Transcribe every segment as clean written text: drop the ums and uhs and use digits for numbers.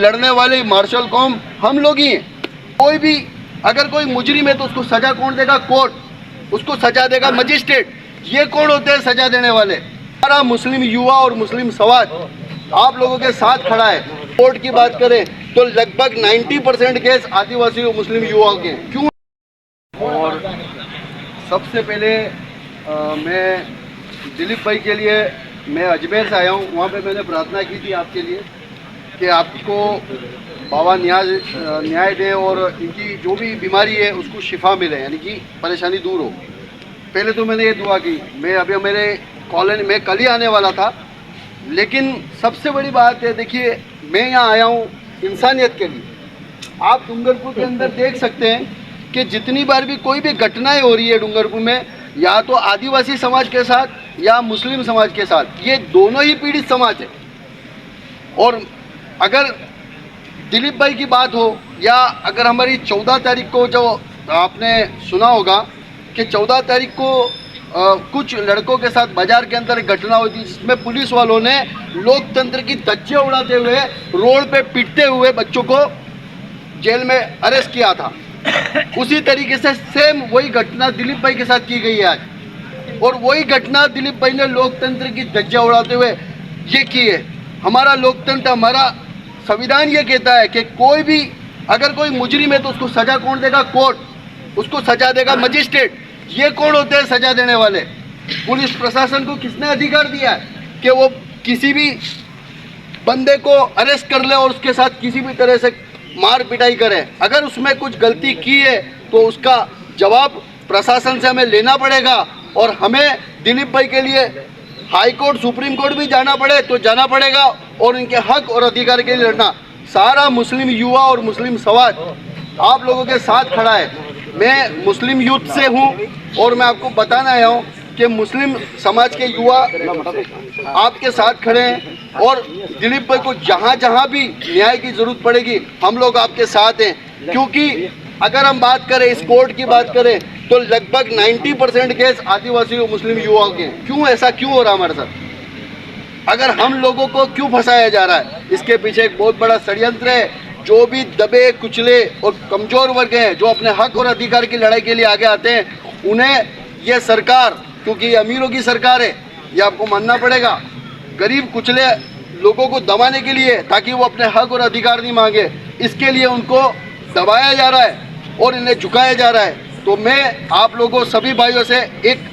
लड़ने वाले मार्शल कौम हम लोग ही हैं। कोई भी अगर कोई मुजरिम है तो उसको सजा कौन देगा? कोर्ट। उसको सजा देगा मजिस्ट्रेट। ये कौन होते हैं सजा देने वाले? सारा मुस्लिम युवा और मुस्लिम समाज आप लोगों के साथ खड़ा है। कोर्ट की बात करें तो लगभग 90% केस आदिवासी और मुस्लिम युवाओं के हैं। क्यों? और सबसे पहले मैं दिलीप भाई के लिए, मैं अजमेर से आया हूँ, वहाँ पे मैंने प्रार्थना की थी आपके लिए कि आपको बाबा न्याय दें और इनकी जो भी बीमारी है उसको शिफा मिले, यानी कि परेशानी दूर हो। पहले तो मैंने ये दुआ की। मैं अभी मेरे कॉलोनी में कल ही आने वाला था, लेकिन सबसे बड़ी बात है, देखिए मैं यहाँ आया हूँ इंसानियत के लिए। आप डूंगरपुर के अंदर देख सकते हैं कि जितनी बार भी कोई भी घटनाएं हो रही है डूंगरपुर में, या तो आदिवासी समाज के साथ या मुस्लिम समाज के साथ, ये दोनों ही पीड़ित समाज है। और अगर दिलीप भाई की बात हो, या अगर हमारी 14 तारीख को जो आपने सुना होगा कि 14 तारीख को कुछ लड़कों के साथ बाजार के अंदर एक घटना हुई थी, जिसमें पुलिस वालों ने लोकतंत्र की धज्जियां उड़ाते हुए रोड पे पीटते हुए बच्चों को जेल में अरेस्ट किया था। उसी तरीके से सेम वही घटना दिलीप भाई के साथ की गई है आज, और वही घटना दिलीप भाई ने लोकतंत्र की धज्जियां उड़ाते हुए ये की है। हमारा लोकतंत्र, हमारा संविधान ये कहता है कि कोई भी अगर कोई मुजरिम है तो उसको सजा कौन देगा? कोर्ट। उसको सजा देगा मजिस्ट्रेट। ये कौन होते हैं सजा देने वाले? पुलिस प्रशासन को किसने अधिकार दिया है कि वो किसी भी बंदे को अरेस्ट कर ले और उसके साथ किसी भी तरह से मार पिटाई करे? अगर उसमें कुछ गलती की है तो उसका जवाब प्रशासन से हमें लेना पड़ेगा, और हमें दिलीप भाई के लिए हाई कोर्ट, सुप्रीम कोर्ट भी जाना पड़े तो जाना पड़ेगा, और इनके हक और अधिकार के लिए लड़ना। सारा मुस्लिम युवा और मुस्लिम समाज आप लोगों के साथ खड़ा है। मैं मुस्लिम यूथ से हूँ और मैं आपको बताना आया हूँ कि मुस्लिम समाज के युवा आपके साथ खड़े हैं, और दिलीप भाई को जहाँ जहाँ भी न्याय की जरूरत पड़ेगी हम लोग आपके साथ हैं। क्योंकि अगर हम बात करें, इस कोर्ट की बात करें, तो लगभग 90% केस आदिवासी और मुस्लिम युवाओं के हैं। क्यों ऐसा क्यों हो रहा हमारे साथ? अगर हम लोगों को क्यों फंसाया जा रहा है? इसके पीछे एक बहुत बड़ा षड्यंत्र है। जो भी दबे कुचले और कमजोर वर्ग हैं, जो अपने हक और अधिकार की लड़ाई के लिए आगे आते हैं, उन्हें यह सरकार, क्योंकि ये अमीरों की सरकार है, ये आपको मानना पड़ेगा, गरीब कुचले लोगों को दबाने के लिए, ताकि वो अपने हक और अधिकार नहीं मांगे, इसके लिए उनको दबाया जा रहा है और इन्हें झुकाया जा रहा है। तो मैं आप लोगों सभी भाइयों से एक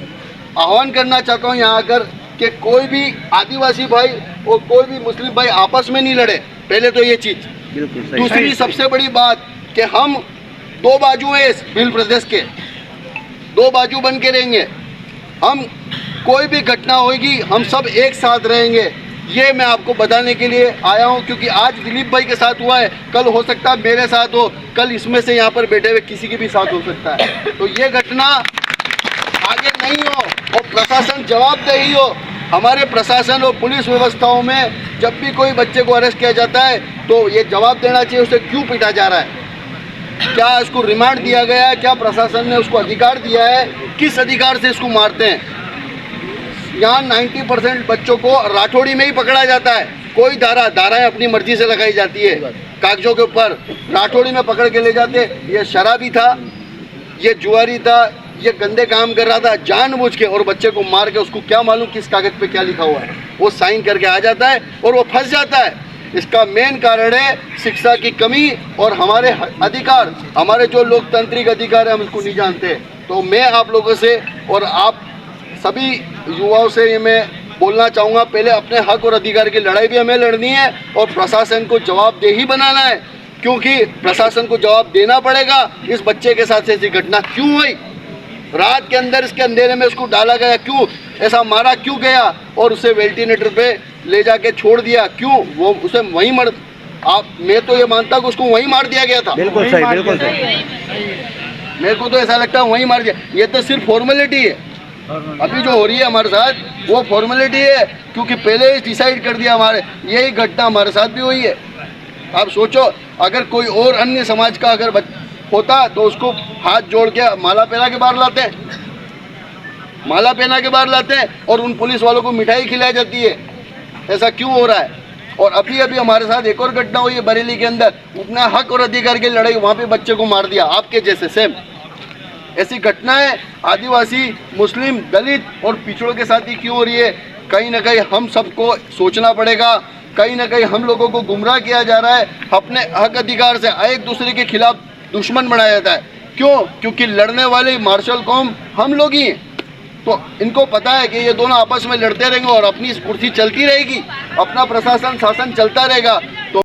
आह्वान करना चाहता हूँ यहाँ आकर कि कोई भी आदिवासी भाई और कोई भी मुस्लिम भाई आपस में नहीं लड़े। पहले तो ये चीज़। दूसरी सबसे बड़ी बात कि हम दो बाजू हैं इस भील प्रदेश के, दो बाजू बन के रहेंगे। हम कोई भी घटना होगी हम सब एक साथ रहेंगे। ये मैं आपको बताने के लिए आया हूँ, क्योंकि आज दिलीप भाई के साथ हुआ है, कल हो सकता है मेरे साथ हो, कल इसमें से यहाँ पर बैठे हुए किसी के भी साथ हो सकता है। तो ये घटना आगे नहीं हो और प्रशासन जवाबदेही हो। हमारे प्रशासन और पुलिस व्यवस्थाओं में जब भी कोई बच्चे को अरेस्ट किया जाता है तो ये जवाब देना चाहिए उसे क्यों पीटा जा रहा है, क्या इसको रिमांड दिया गया है, क्या प्रशासन ने उसको अधिकार दिया है, किस अधिकार से इसको मारते हैं। यहाँ 90% बच्चों को राठौड़ी में ही पकड़ा जाता है। कोई धाराएं अपनी मर्जी से लगाई जाती है कागजों के ऊपर, राठौड़ी में पकड़ के ले जाते। ये शराबी था, ये जुआरी था, ये गंदे काम कर रहा था जानबूझ के, और बच्चे को मार के उसको क्या मालूम किस कागज पे क्या लिखा हुआ है, वो साइन करके आ जाता है और वो फंस जाता है। इसका मेन कारण है शिक्षा की कमी और हमारे अधिकार, हमारे जो लोकतांत्रिक अधिकार है हम इसको नहीं जानते। तो मैं आप लोगों से और आप सभी युवाओं से ये मैं बोलना चाहूँगा, पहले अपने हक और अधिकार की लड़ाई भी हमें लड़नी है और प्रशासन को जवाबदेही बनाना है, क्योंकि प्रशासन को जवाब देना पड़ेगा इस बच्चे के साथ ऐसी घटना क्यों हुई, रात के अंदर इसके अंधेरे में उसको डाला गया क्यों, ऐसा मारा क्यों गया और उसे वेंटिलेटर पे ले जाके छोड़ दिया क्यों, वो उसे वहीं मैं तो ये मानता हूँ कि उसको वहीं मार दिया गया था। बिल्कुल सही, बिल्कुल सही। मेरे को तो ऐसा लगता है वहीं मार दिया। ये तो सिर्फ फॉर्मेलिटी है, अभी जो हो रही है हमारे साथ वो फॉर्मेलिटी है, क्योंकि पहले ही डिसाइड कर दिया। हमारे यही घटना हमारे साथ भी हुई है। आप सोचो अगर कोई और अन्य समाज का अगर होता तो उसको हाथ जोड़ के माला पहना के बाहर लाते हैं, माला पहना के बाहर लाते हैं और उन पुलिस वालों को मिठाई खिलाई जाती है। ऐसा क्यों हो रहा है? और अभी अभी हमारे साथ एक और घटना हुई है बरेली के अंदर, अपना हक और अधिकार की लड़ाई, वहाँ पे बच्चे को मार दिया आपके जैसे सेम। ऐसी घटनाएं आदिवासी, मुस्लिम, दलित और पिछड़ों के साथ ही क्यों हो रही है? कहीं ना कहीं हम सबको सोचना पड़ेगा। कहीं ना कहीं हम लोगों को गुमराह किया जा रहा है, अपने हक अधिकार से एक दूसरे के खिलाफ दुश्मन बनाया जाता है। क्यों? क्योंकि लड़ने वाले मार्शल कौम हम लोग ही हैं। तो इनको पता है कि ये दोनों आपस में लड़ते रहेंगे और अपनी कुर्सी चलती रहेगी, अपना प्रशासन शासन चलता रहेगा। तो